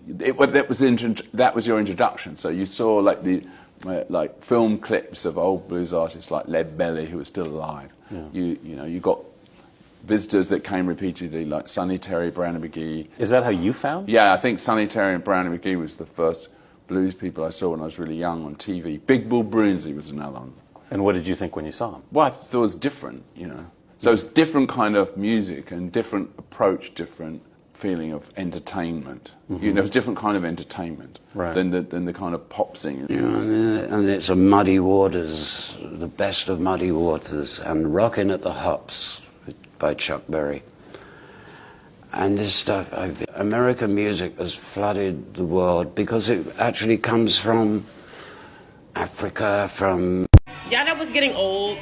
that was your introduction. So you saw like film clips of old blues artists like Lead Belly, who are still alive. Yeah. You got visitors that came repeatedly, like Sonny Terry, Brownie McGhee. Is that how you found? Yeah, I think Sonny Terry and Brownie McGhee was the first blues people I saw when I was really young on TV. Big Bull Brunsey was another one. And what did you think when you saw him? Well, I thought it was different, So it's different kind of music and different approach, different feeling of entertainment. Mm-hmm. It's different kind of entertainment than the kind of pop singing. And it's a Muddy Waters, the best of Muddy Waters, and Rockin' at the Hops by Chuck Berry. And this stuff, American music has flooded the world because it actually comes from Africa, from... Y'all know what's getting old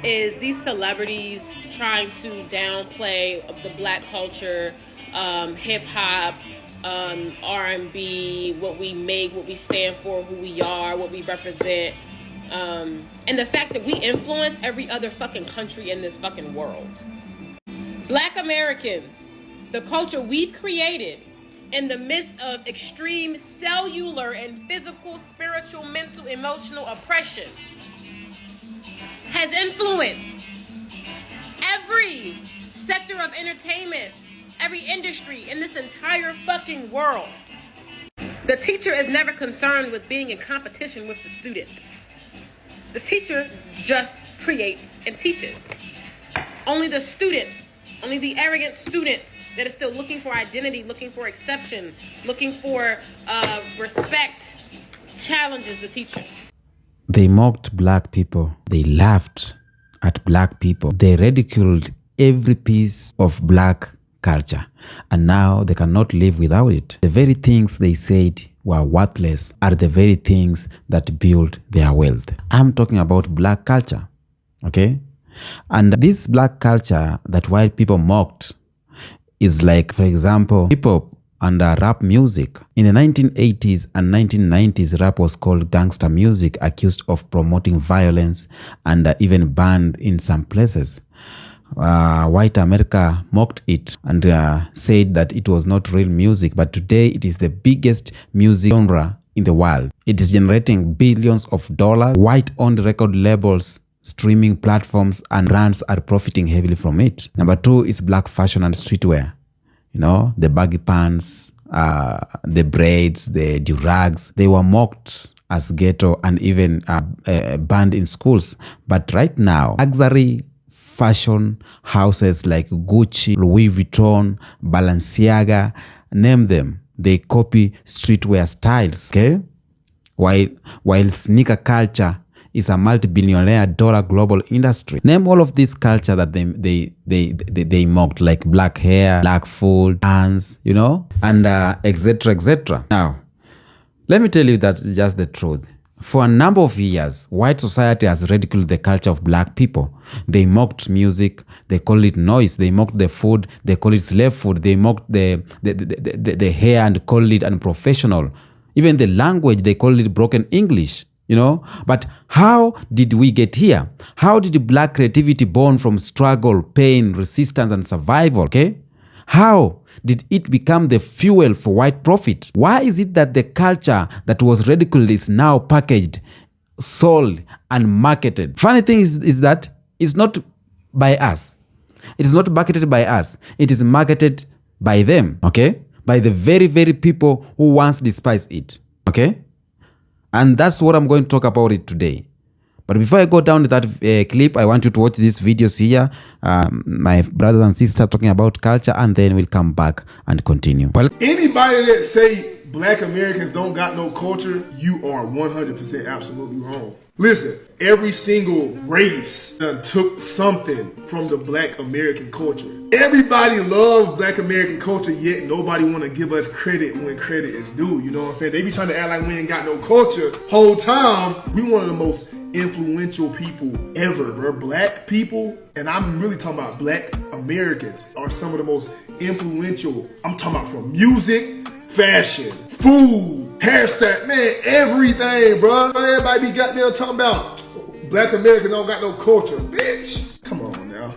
is these celebrities trying to downplay the black culture, hip-hop, R&B, what we make, what we stand for, who we are, what we represent, and the fact that we influence every other fucking country in this fucking world. Black Americans, the culture we've created in the midst of extreme cellular and physical, spiritual, mental, emotional oppression, has influenced every sector of entertainment, every industry in this entire fucking world. The teacher is never concerned with being in competition with the student. The teacher just creates and teaches. Only the student, only the arrogant student that is still looking for identity, looking for exception, looking for respect, challenges the teacher. They mocked black people. They laughed at black people. They ridiculed every piece of black culture. And now they cannot live without it. The very things they said were worthless are the very things that build their wealth. I'm talking about black culture, okay? And this black culture that white people mocked is like, for example, hip-hop and rap music. In the 1980s and 1990s, rap was called gangster music, accused of promoting violence and even banned in some places. White America mocked it and said that it was not real music, but today it is the biggest music genre in the world. It is generating billions of dollars. White-owned record labels, streaming platforms, and brands are profiting heavily from it. Number two is black fashion and streetwear. The baggy pants, the braids, the durags. They were mocked as ghetto and even banned in schools. But right now, luxury fashion houses like Gucci, Louis Vuitton, Balenciaga, name them, they copy streetwear styles, okay? While sneaker culture is a multi-billionaire dollar global industry. Name all of this culture that they mocked, like black hair, black food, dance, and etc., etc. Now, let me tell you that just the truth. For a number of years, white society has ridiculed the culture of black people. They mocked music, they call it noise. They mocked the food, they call it slave food. They mocked the hair and call it unprofessional. Even the language, they call it broken English. But how did we get here? How did black creativity born from struggle, pain, resistance, and survival, okay? How did it become the fuel for white profit? Why is it that the culture that was ridiculed is now packaged, sold, and marketed? Funny thing is that it's not by us. It is not marketed by us. It is marketed by them, okay? By the very, very people who once despised it, okay? And that's what I'm going to talk about it today. But before I go down to that clip, I want you to watch these videos here. My brothers and sisters talking about culture, and then we'll come back and continue. Well, anybody that say black Americans don't got no culture, you are 100% absolutely wrong. Listen, every single race took something from the black American culture. Everybody loves black American culture, yet nobody want to give us credit when credit is due. You know what I'm saying? They be trying to act like we ain't got no culture. Whole time, we one of the most influential people ever, bro. Black people, and I'm really talking about black Americans, are some of the most influential. I'm talking about from music, fashion, food, hairstyle, man, everything, bro. Everybody be goddamn talking about black Americans don't got no culture. Bitch, come on now.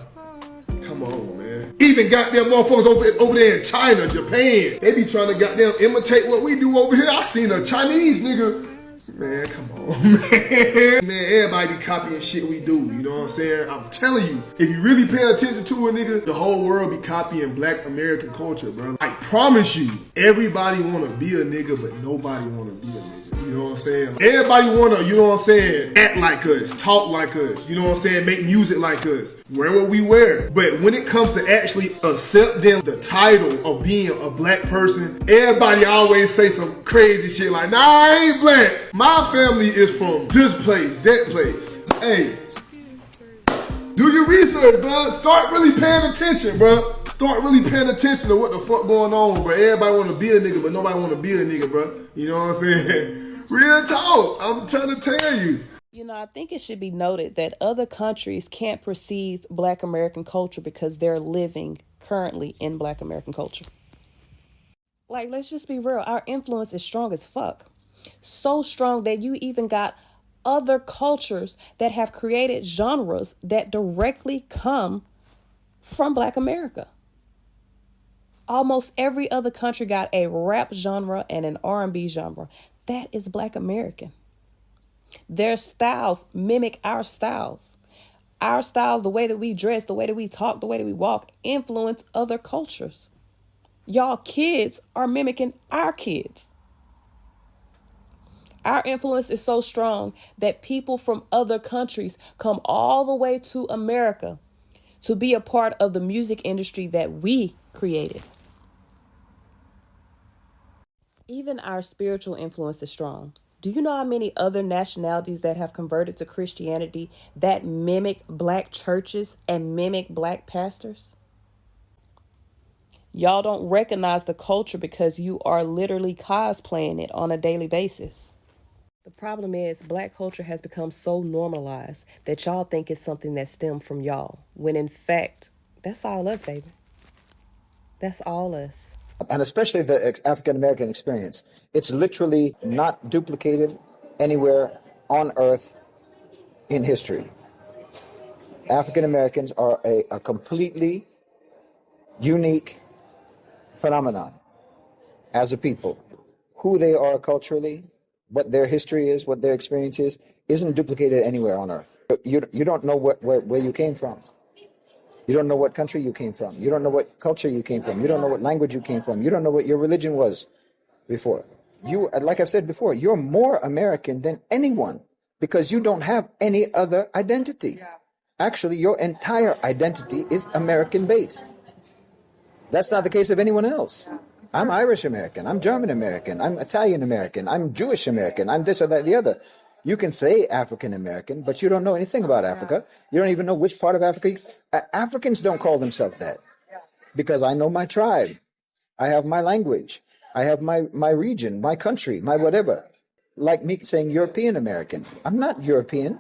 Come on, man. Even goddamn motherfuckers over there in China, Japan, they be trying to goddamn imitate what we do over here. I seen a Chinese nigga. Man, come on, man. Man, everybody be copying shit we do, you know what I'm saying? I'm telling you, if you really pay attention to a nigga, the whole world be copying Black American culture, bro. I promise you, everybody wanna be a nigga, but nobody wanna be a nigga. You know what I'm saying? Everybody wanna, you know what I'm saying, act like us, talk like us, you know what I'm saying, make music like us, wear what we wear. But when it comes to actually accepting the title of being a black person, everybody always say some crazy shit like, nah, I ain't black. My family is from this place, that place. Hey, do your research, bro. Start really paying attention, bro. Start really paying attention to what the fuck going on, bro. Everybody want to be a nigga, but nobody want to be a nigga, bro. You know what I'm saying? Real talk. I'm trying to tell you. You know, I think it should be noted that other countries can't perceive Black American culture because they're living currently in Black American culture. Like, let's just be real. Our influence is strong as fuck. So strong that you even got other cultures that have created genres that directly come from Black America. Almost every other country got a rap genre and an R&B genre. That is Black American. Their styles mimic our styles. Our styles, the way that we dress, the way that we talk, the way that we walk, influence other cultures. Y'all kids are mimicking our kids. Our influence is so strong that people from other countries come all the way to America to be a part of the music industry that we created. Even our spiritual influence is strong. Do you know how many other nationalities that have converted to Christianity that mimic Black churches and mimic Black pastors? Y'all don't recognize the culture because you are literally cosplaying it on a daily basis. The problem is Black culture has become so normalized that y'all think it's something that stemmed from y'all, when in fact, that's all us, baby. That's all us. And especially the African-American experience. It's literally not duplicated anywhere on earth in history. African-Americans are a completely unique phenomenon as a people. Who they are culturally, what their history is, what their experience is, isn't duplicated anywhere on earth. You don't know where you came from. You don't know what country you came from. You don't know what culture you came from. You don't know what language you came from. You don't know what your religion was before. You, like I've said before, you're more American than anyone because you don't have any other identity. Actually, your entire identity is American-based. That's not the case of anyone else. I'm Irish American. I'm German American. I'm Italian American. I'm Jewish American. I'm this or that, the other. You can say African American, but you don't know anything about Africa. You don't even know which part of Africa. Africans don't call themselves that because I know my tribe. I have my language. I have my region, my country, my whatever. Like me saying European American. I'm not European.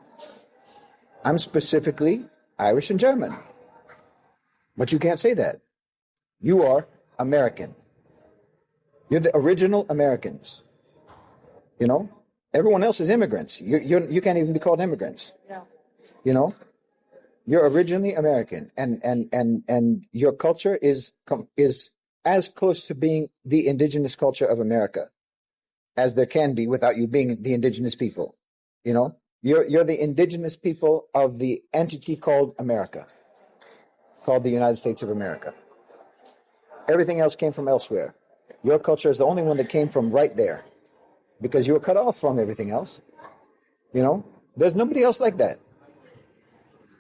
I'm specifically Irish and German. But you can't say that. You are American. You're the original Americans. You know? Everyone else is immigrants. You can't even be called immigrants. Yeah. You know? You're originally American, and your culture is as close to being the indigenous culture of America as there can be without you being the indigenous people. You know? You're the indigenous people of the entity called America, called the United States of America. Everything else came from elsewhere. Your culture is the only one that came from right there because you were cut off from everything else. You know, there's nobody else like that.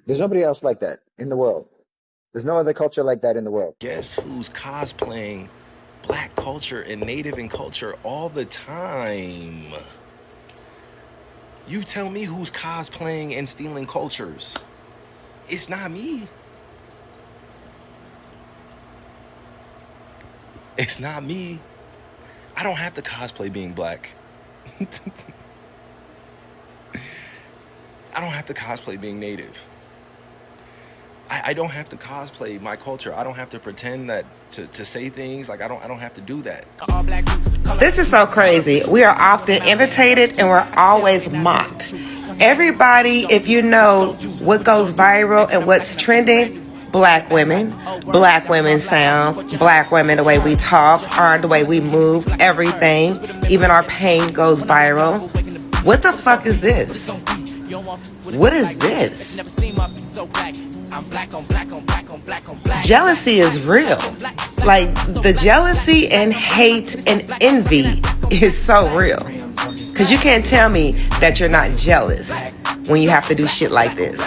There's nobody else like that in the world. There's no other culture like that in the world. Guess who's cosplaying Black culture and Native and culture all the time? You tell me who's cosplaying and stealing cultures. It's not me. It's not me. I don't have to cosplay being Black. I don't have to cosplay being Native. I don't have to cosplay my culture. I don't have to pretend that to say things like I don't have to do that. This is so crazy. We are often imitated and we're always mocked. Everybody, if you know what goes viral and what's trending, black women sound, black women, the way we talk, the way we move, everything, even our pain goes viral. What the fuck is this? What is this? Jealousy is real. Like, the jealousy and hate and envy is so real. Because you can't tell me that you're not jealous when you have to do shit like this.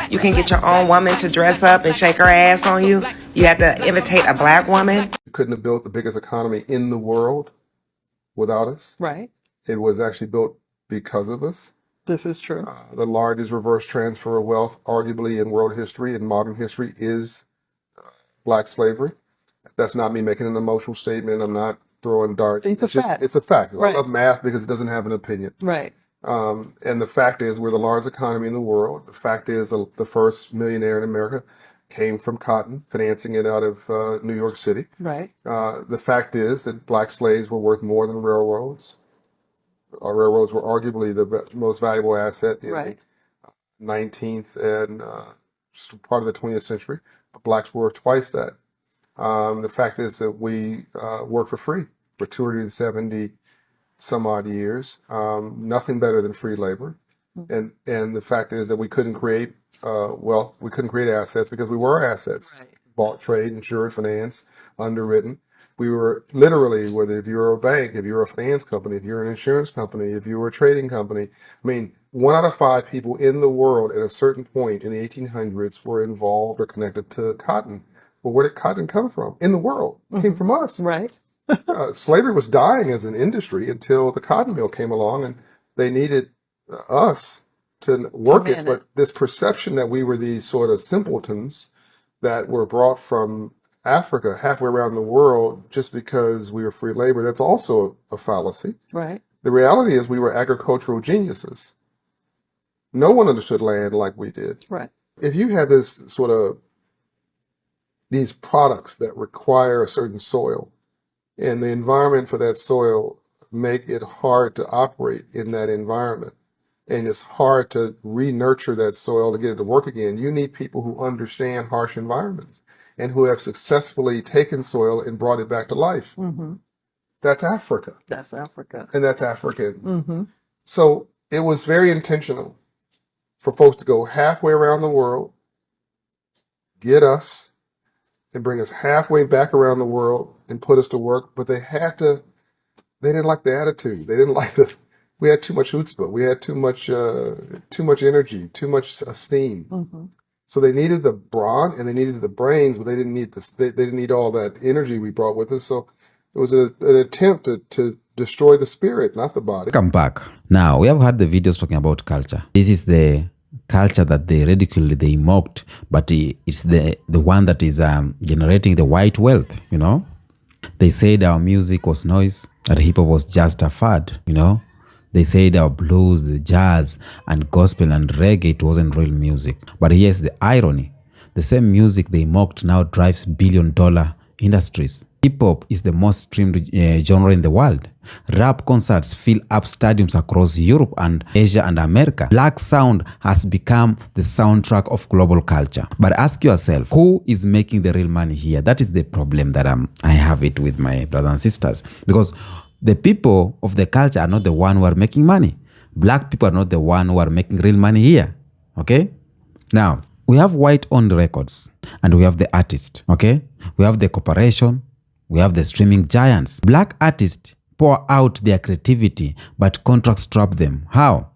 You can get your own woman to dress up and shake her ass on you. You have to imitate a black woman. You couldn't have built the biggest economy in the world without us. Right. It was actually built because of us. This is true. The largest reverse transfer of wealth, arguably in world history, in modern history, is black slavery. That's not me making an emotional statement. I'm not throwing darts. It's a fact. It's a fact. Right. I love math because it doesn't have an opinion. Right. And the fact is, we're the largest economy in the world. The fact is, the first millionaire in America came from cotton, financing it out of New York City. Right. The fact is that black slaves were worth more than railroads. Our railroads were arguably the most valuable asset in the 19th and part of the 20th century. But blacks were worth twice that. The fact is that we worked for free for 270 some odd years. Nothing better than free labor. And the fact is that we couldn't create wealth, we couldn't create assets because we were assets. Right. Bought, trade, insured, finance, underwritten. We were literally, whether if you're a bank, if you're a finance company, if you're an insurance company, if you were a trading company, I mean, 1 out of 5 people in the world at a certain point in the 1800s were involved or connected to cotton. Well, where did cotton come from? In the world. It came from us. Right. Slavery was dying as an industry until the cotton mill came along and they needed us to work it. But this perception that we were these sort of simpletons that were brought from Africa halfway around the world just because we were free labor, that's also a fallacy. Right. The reality is we were agricultural geniuses. No one understood land like we did. Right. If you had this sort of these products that require a certain soil and the environment for that soil make it hard to operate in that environment, and it's hard to re-nurture that soil to get it to work again, you need people who understand harsh environments and who have successfully taken soil and brought it back to life. Mm-hmm. That's Africa. That's Africa. And that's Africans. Mm-hmm. So it was very intentional for folks to go halfway around the world, get us, and bring us halfway back around the world and put us to work. But they didn't like the attitude. They didn't like we had too much chutzpah. We had too much energy, too much esteem. Mm-hmm. So they needed the brawn and they needed the brains, but they didn't need they didn't need all that energy we brought with us. So it was an attempt to destroy the spirit, not the body. Come back. Now, we have had the videos talking about culture. This is the culture that they ridiculed, they mocked, but it's the one that is generating the white wealth, you know. They said our music was noise, that hip-hop was just a fad, you know. They said our blues, the jazz, and gospel and reggae, it wasn't real music. But here's the irony. The same music they mocked now drives billion-dollar industries. Hip-hop is the most streamed genre in the world. Rap concerts fill up stadiums across Europe and Asia and America. Black sound has become the soundtrack of global culture. But ask yourself, who is making the real money here? That is the problem that I have it with my brothers and sisters. Because the people of the culture are not the one who are making money. Black people are not the one who are making real money here. Okay? Now, we have white-owned records and we have the artist. Okay? We have the corporation. We have the streaming giants. Black artists pour out their creativity, but contracts trap them. How?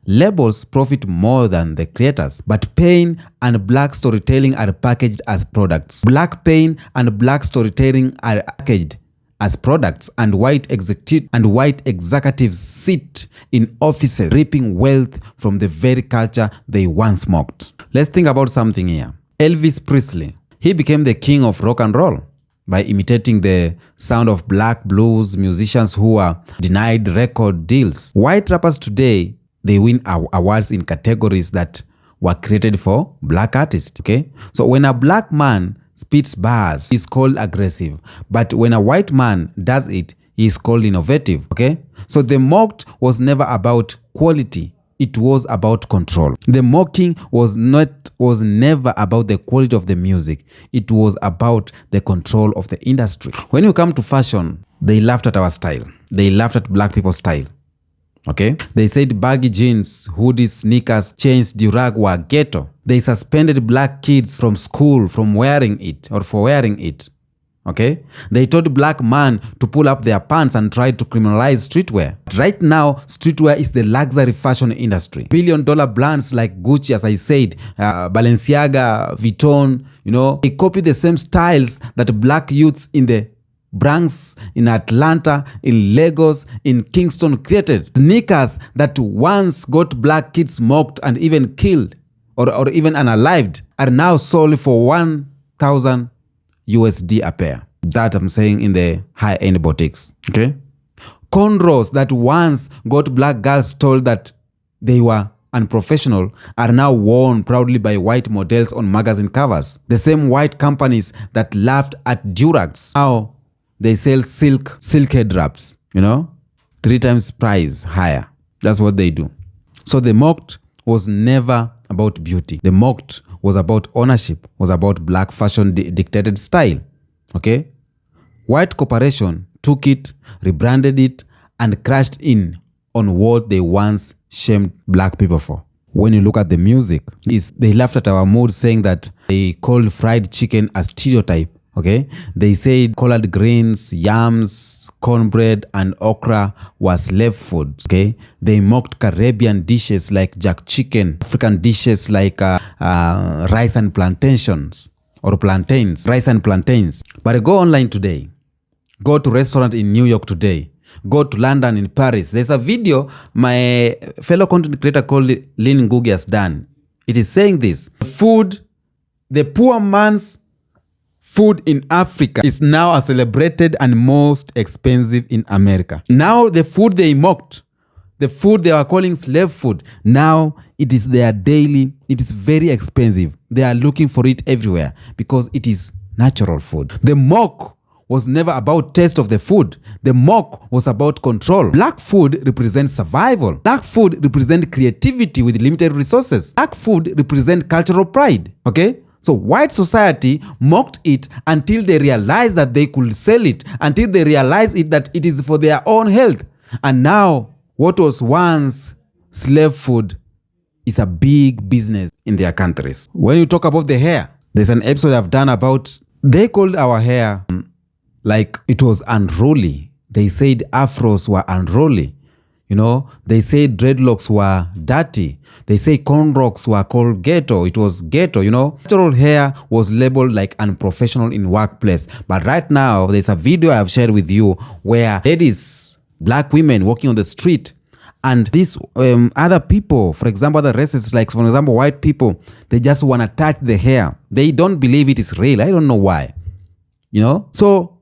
Labels profit more than the creators, but pain and black storytelling are packaged as products. Black pain and black storytelling are packaged as products, and white executives sit in offices reaping wealth from the very culture they once mocked. Let's think about something here. Elvis Presley, he became the king of rock and roll by imitating the sound of black blues musicians who were denied record deals. White rappers today, they win awards in categories that were created for black artists, okay? So when a black man spits bars, he's called aggressive. But when a white man does it, he's called innovative, okay? So the mocked was never about quality. it was about control. The mocking was never about the quality of the music. It was about the control of the industry. When you come to fashion, they laughed at our style. They laughed at black people's style. Okay? They said baggy jeans, hoodies, sneakers, chains, durag were ghetto. They suspended black kids from school from wearing it or for wearing it. Okay? They told black man to pull up their pants and tried to criminalize streetwear. Right now, streetwear is the luxury fashion industry. $1 billion brands like Gucci, as I said, Balenciaga, Vuitton, they copy the same styles that black youths in the Bronx, in Atlanta, in Lagos, in Kingston created. Sneakers that once got black kids mocked and even killed or even unalived are now sold for 1,000 USD a pair. That I'm saying in the high-end boutiques. Okay? Cornrows that once got black girls told that they were unprofessional are now worn proudly by white models on magazine covers. The same white companies that laughed at durags, now they sell silk head wraps, 3 times price higher. That's what they do. So the mocked was never about beauty. The mocked was about ownership, was about black fashion dictated style. Okay? White corporation took it, rebranded it, and crashed in on what they once shamed black people for. When you look at the music, they laughed at our mood, saying that they called fried chicken a stereotype. Okay? They said collard greens, yams, cornbread, and okra were slave food. Okay? They mocked Caribbean dishes like jack chicken, African dishes like rice and plantains, rice and plantains. But go online today. Go to restaurant in New York today. Go to London, in Paris. There's a video my fellow content creator called Lynn Ngugi has done. It is saying this. The poor man's food in Africa is now celebrated and most expensive in America. Now the food they mocked, the food they were calling slave food, now it is their daily, it is very expensive. They are looking for it everywhere because it is natural food. The mock was never about taste of the food. The mock was about control. Black food represents survival. Black food represents creativity with limited resources. Black food represents cultural pride. Okay? So white society mocked it until they realized that they could sell it, until they realized that it is for their own health. And now, what was once slave food is a big business in their countries. When you talk about the hair, there's an episode I've done about, they called our hair like it was unruly. They said afros were unruly. They say dreadlocks were dirty. They say cornrows were called ghetto. It was ghetto, Natural hair was labeled like unprofessional in workplace. But right now, there's a video I've shared with you where ladies, black women walking on the street, and these other people, for example, other races, like for example, white people, they just want to touch the hair. They don't believe it is real. I don't know why. So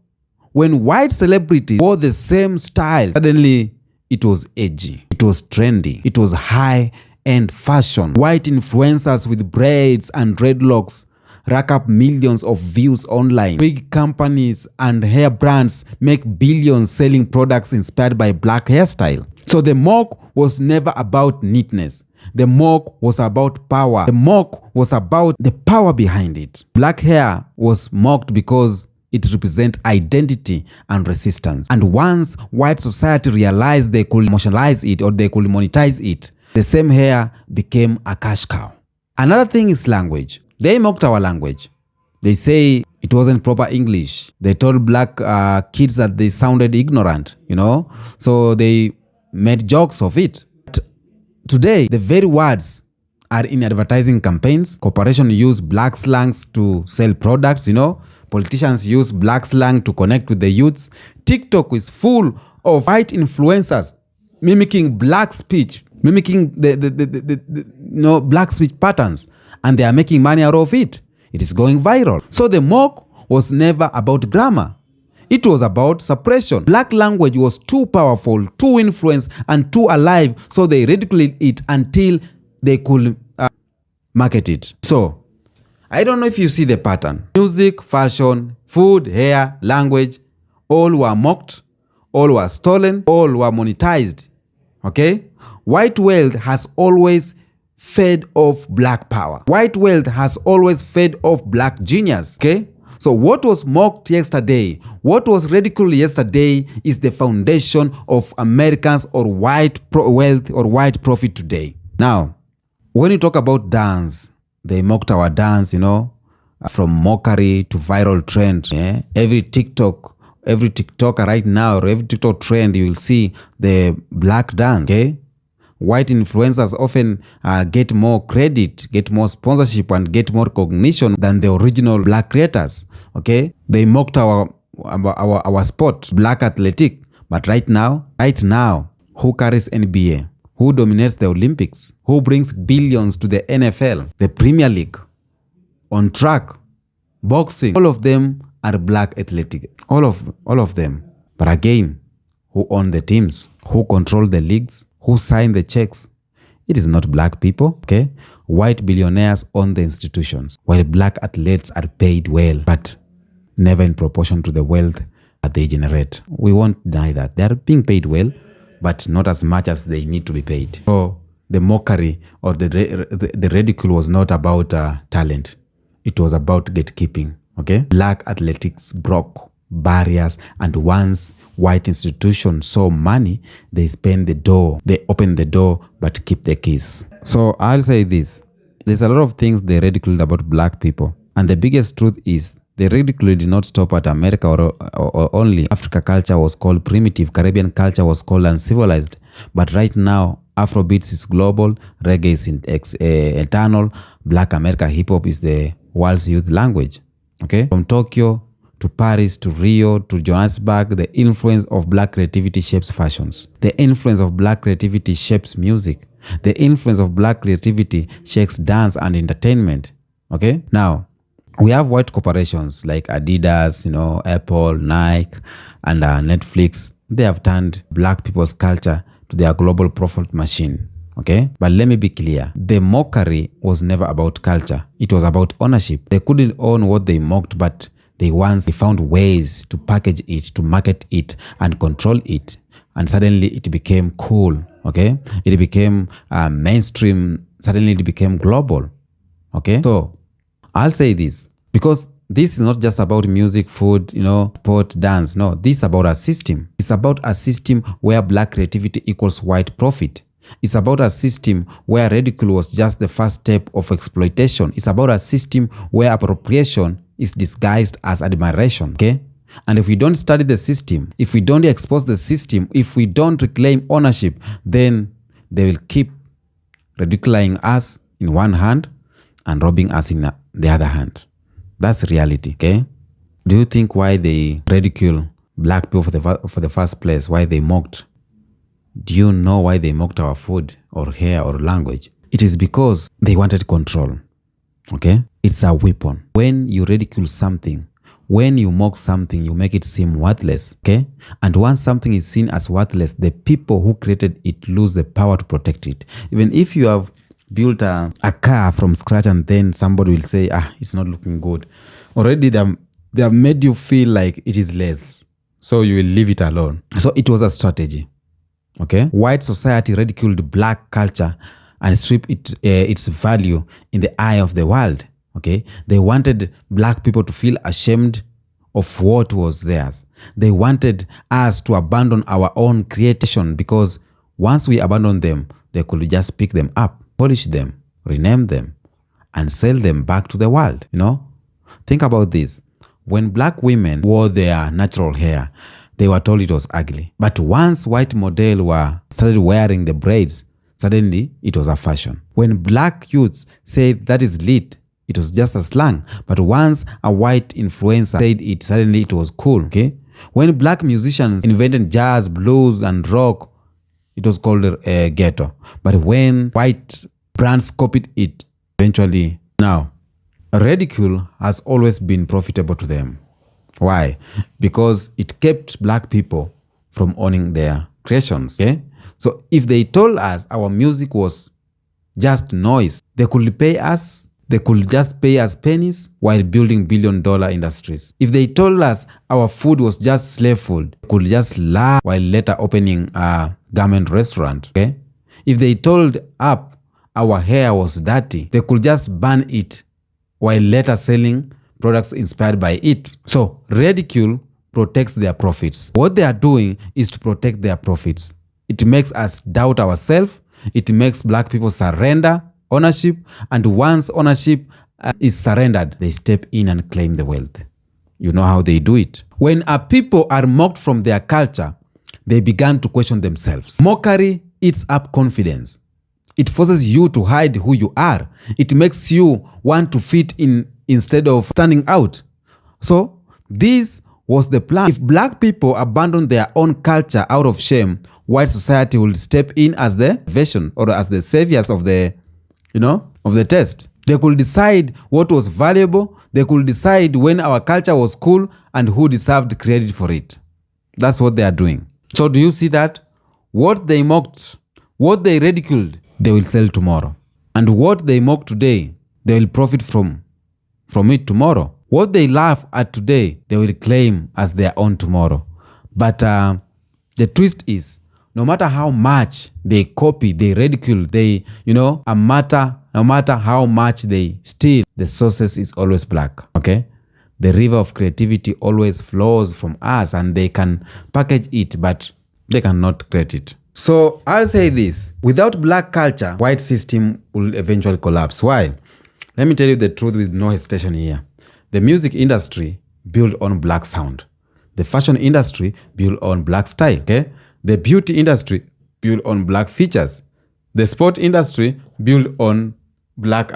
when white celebrities wore the same style, suddenly it was edgy, it was trendy, it was high-end fashion. White influencers with braids and dreadlocks rack up millions of views online. Big companies and hair brands make billions selling products inspired by black hairstyle. So the mock was never about neatness. The mock was about power. The mock was about the power behind it. Black hair was mocked because it represents identity and resistance. And once white society realized they could emotionalize it or they could monetize it, the same hair became a cash cow. Another thing is language. They mocked our language. They say it wasn't proper English. They told black kids that they sounded ignorant, So they made jokes of it. But today, the very words are in advertising campaigns. Corporations use black slangs to sell products, Politicians use black slang to connect with the youths. TikTok is full of white influencers mimicking black speech, mimicking the black speech patterns, and they are making money out of it. It is going viral. So the mock was never about grammar. It was about suppression. Black language was too powerful, too influenced, and too alive, so they ridiculed it until they could market it. So I don't know if you see the pattern. Music, fashion, food, hair, language, all were mocked, all were stolen, all were monetized. Okay? White wealth has always fed off black power. White wealth has always fed off black genius. Okay? So what was mocked yesterday, what was ridiculed yesterday is the foundation of Americans or white wealth or white profit today. Now, when you talk about dance, they mocked our dance, from mockery to viral trend. Yeah? Every TikToker right now, or every TikTok trend, you will see the black dance. Okay? White influencers often get more credit, get more sponsorship, and get more recognition than the original black creators. Okay? They mocked our sport, black athletic. But right now, who carries NBA? Who dominates the Olympics? Who brings billions to the NFL, the Premier League, on track, boxing? All of them are black athletic. All of them. But again, who own the teams? Who control the leagues? Who sign the checks? It is not black people, okay? White billionaires own the institutions, while black athletes are paid well, but never in proportion to the wealth that they generate. We won't deny that. They are being paid well, but not as much as they need to be paid. So the mockery or the ridicule was not about talent. It was about gatekeeping, okay? Black athletics broke barriers, and once white institutions saw money, they open the door, but keep the keys. So I'll say this. There's a lot of things they ridiculed about black people. And the biggest truth is the ridicule did not stop at America or only. Africa culture was called primitive. Caribbean culture was called uncivilized. But right now, Afrobeats is global. Reggae is eternal. Black America hip-hop is the world's youth language. Okay? From Tokyo to Paris, to Rio, to Johannesburg, the influence of black creativity shapes fashions. The influence of black creativity shapes music. The influence of black creativity shapes dance and entertainment. Okay? Now, we have white corporations like Adidas, Apple, Nike, and Netflix. They have turned black people's culture to their global profit machine. Okay? But let me be clear. The mockery was never about culture. It was about ownership. They couldn't own what they mocked, but they found ways to package it, to market it, and control it. And suddenly it became cool, okay? It became mainstream. Suddenly it became global, okay? So I'll say this, because this is not just about music, food, sport, dance. No, this is about a system. It's about a system where black creativity equals white profit. It's about a system where ridicule was just the first step of exploitation. It's about a system where appropriation is disguised as admiration, okay? And if we don't study the system, if we don't expose the system, if we don't reclaim ownership, then they will keep ridiculing us in one hand and robbing us in the other hand. That's reality, okay? Do you think why they ridicule black people for the first place, why they mocked? Do you know why they mocked our food or hair or language? It is because they wanted control. Okay? It's a weapon. When you ridicule something, when you mock something, you make it seem worthless. Okay? And once something is seen as worthless, the people who created it lose the power to protect it. Even if you have built a car from scratch and then somebody will say, it's not looking good. Already they have made you feel like it is less. So you will leave it alone. So it was a strategy. Okay? White society ridiculed black culture and strip its value in the eye of the world. Okay? They wanted black people to feel ashamed of what was theirs. They wanted us to abandon our own creation, because once we abandon them, they could just pick them up, polish them, rename them, and sell them back to the world. Think about this. When black women wore their natural hair, they were told it was ugly. But once white models started wearing the braids, suddenly it was a fashion. When black youths said that is lit, it was just a slang. But once a white influencer said it, suddenly it was cool. Okay? When black musicians invented jazz, blues, and rock, it was called ghetto. But when white brands copied it, eventually, now, ridicule has always been profitable to them. Why? Because it kept black people from owning their creations. Okay? So if they told us our music was just noise, they could pay us. They could just pay us pennies while building billion-dollar industries. If they told us our food was just slave food, they could just laugh while later opening garment restaurant, okay? If they told up our hair was dirty, they could just ban it while later selling products inspired by it. So ridicule protects their profits. What they are doing is to protect their profits. It makes us doubt ourselves. It makes black people surrender ownership. And once ownership is surrendered, they step in and claim the wealth. You know how they do it. When a people are mocked from their culture, they began to question themselves. Mockery eats up confidence. It forces you to hide who you are. It makes you want to fit in instead of standing out. So this was the plan. If black people abandon their own culture out of shame, white society will step in as the version or as the saviors of the, of the test. They could decide what was valuable. They could decide when our culture was cool and who deserved credit for it. That's what they are doing. So do you see that? What they mocked, what they ridiculed, they will sell tomorrow. And what they mock today, they will profit from it tomorrow. What they laugh at today, they will claim as their own tomorrow. But the twist is, no matter how much they copy, they ridicule, no matter how much they steal, the sources is always black, okay? The river of creativity always flows from us, and they can package it, but they cannot create it. So I'll say this, without black culture, white system will eventually collapse. Why? Let me tell you the truth with no hesitation here. The music industry built on black sound. The fashion industry built on black style, okay? The beauty industry built on black features. The sport industry built on black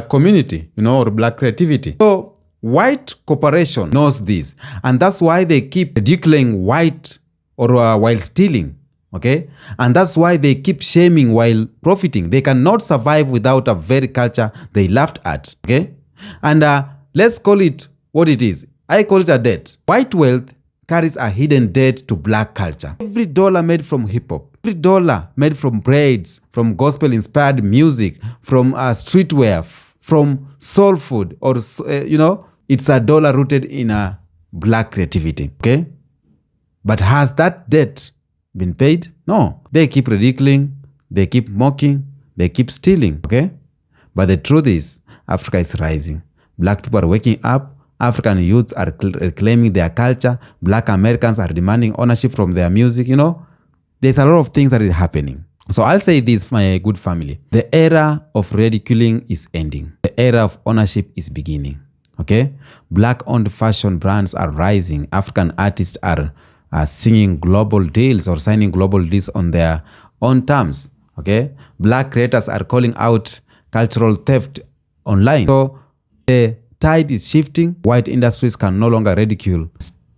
community, or black creativity. So white corporation knows this, and that's why they keep ridiculing white or while stealing, okay? And that's why they keep shaming while profiting. They cannot survive without a very culture they laughed at, okay? And let's call it what it is. I call it a debt. White wealth carries a hidden debt to black culture. Every dollar made from hip-hop, every dollar made from braids, from gospel-inspired music, from streetwear, from soul food, or, it's a dollar rooted in a black creativity, okay? But has that debt been paid? No. They keep ridiculing, they keep mocking, they keep stealing, okay? But the truth is, Africa is rising. Black people are waking up. African youths are reclaiming their culture. Black Americans are demanding ownership from their music, There's a lot of things that is happening. So I'll say this, my good family. The era of ridiculing is ending. The era of ownership is beginning, okay? Black-owned fashion brands are rising. African artists are singing global deals or signing global deals on their own terms, okay? Black creators are calling out cultural theft online. So the tide is shifting. White industries can no longer ridicule,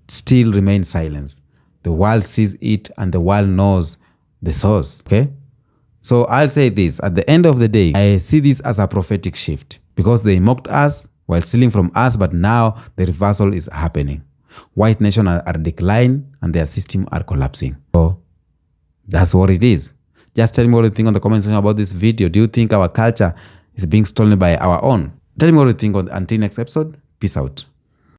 still remain silent. The world sees it and the world knows the source, okay? So I'll say this, at the end of the day, I see this as a prophetic shift because they mocked us while stealing from us, but now the reversal is happening. White nations are declining and their system are collapsing. So that's what it is. Just tell me what you think on the comment section about this video. Do you think our culture is being stolen by our own? Tell me what you think. Until next episode, peace out.